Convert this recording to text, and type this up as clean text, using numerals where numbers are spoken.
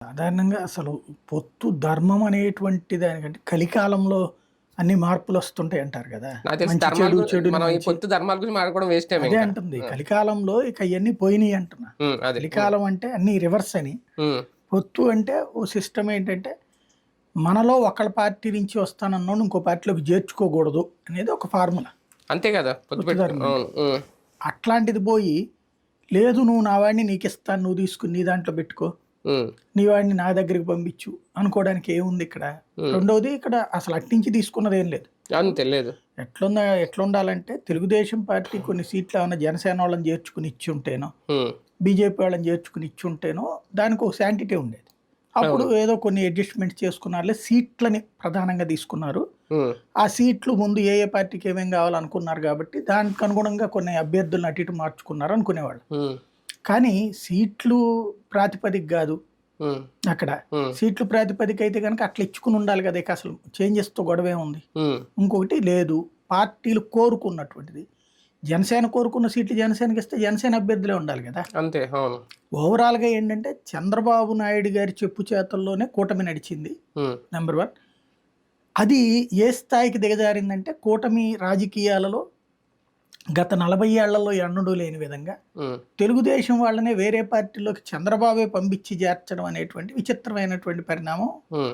సాధారణంగా అసలు పొత్తు ధర్మం అనేటువంటి దానికంటే కలికాలంలో అన్ని మార్పులు వస్తుంటాయి అంటారు కదా! నాకు తెలిసి మంచి ధర్మాల చెడు, గురి చెడుని మనం ఈ మంచి. పొత్తు ధర్మాల గురించి మాట్లాడుకోవడం వేస్ట్ టైమ్ అదే ఇంకా. అంటుంది. హ్మ్. కలికాలంలో ఇక ఇయన్నీ పోయినియి అంటున్నా. అదే. కలికాలం అంటే అన్నీ రివర్స్ అని. హ్మ్. పొత్తు అంటే ఓ సిస్టమ్ ఏంటంటే, మనలో ఒకళ్ళ పార్టీ నుంచి వస్తానన్నోడిని ఇంకో పార్టీలోకి చేర్చుకోకూడదు అనేది ఒక ఫార్ములా అంతే కదా! పొత్తు పొత్తు పెట్టుకో ధర్మం అంటే. అవును. అట్లాంటిది పోయి, లేదు నువ్వు నా వాడిని నీకిస్తాను, నువ్వు తీసుకొని నీ దాంట్లో పెట్టుకో, హ్మ్. నీ వాడిని నా దగ్గరికి పంపించు అనుకోవడానికి ఏముంది ఇక్కడ? హ్మ్. రెండోది ఇక్కడ అసలు అట్నుంచి తీసుకున్నదేం లేదు. అంతే లేదు. ఎట్లుండాలంటే తెలుగుదేశం పార్టీ కొన్ని సీట్లు ఏమన్నా జనసేన వాళ్ళని చేర్చుకుని ఇచ్చుంటేనో, హ్మ్. బీజేపీ వాళ్ళని చేర్చుకుని ఇచ్చుంటేనో దానికి ఒక శాంటిటీ ఉండేది. అప్పుడు అవును. ఏదో కొన్ని అడ్జస్ట్‌మెంట్స్ చేసుకున్నారులే. సీట్లని ప్రధానంగా తీసుకున్నారు. హ్మ్. ఆ సీట్లు ముందు ఏ పార్టీకి ఏమేం కావాలనుకున్నారు కాబట్టి దానికి అనుగుణంగా కొన్ని అభ్యర్థులను అటు ఇటు మార్చుకున్నారు అనుకునేవాళ్ళు. హ్మ్. కానీ సీట్లు ప్రాతిపదిక గాదు హ్మ్. అక్కడ. హ్మ్. సీట్లు ప్రాతిపదిక అయితే గనక అట్లా ఇచ్చుకుని ఉండాలి కదా! ఇక అసలు చేంజెస్‌తో గొడవేముంది? హ్మ్. ఇంకొకటి లేదు. పార్టీలు కోరుకున్నటువంటిది. జనసేన కోరుకున్న సీట్లు జనసేనకిస్తే జనసేన అభ్యర్థులే ఉండాలి గదా! అంతే. అవును. ఓవరాల్‌గా ఏంటంటే చంద్రబాబు నాయుడు గారి చెప్పు చేతల్లోనే కూటమి నడిచింది. హ్మ్. నంబర్ 1. అది ఏ స్థాయికి దిగజారిందంటే కూటమి రాజకీయాలలో గత 40 ఏళ్లలో ఎన్నడూ లేని విధంగా హ్మ్. తెలుగుదేశం వాళ్ళనే వేరే పార్టీలోకి చంద్రబాబే పంపించి చేర్చడం అనేటువంటి విచిత్రమైనటువంటి పరిణామం హ్మ్.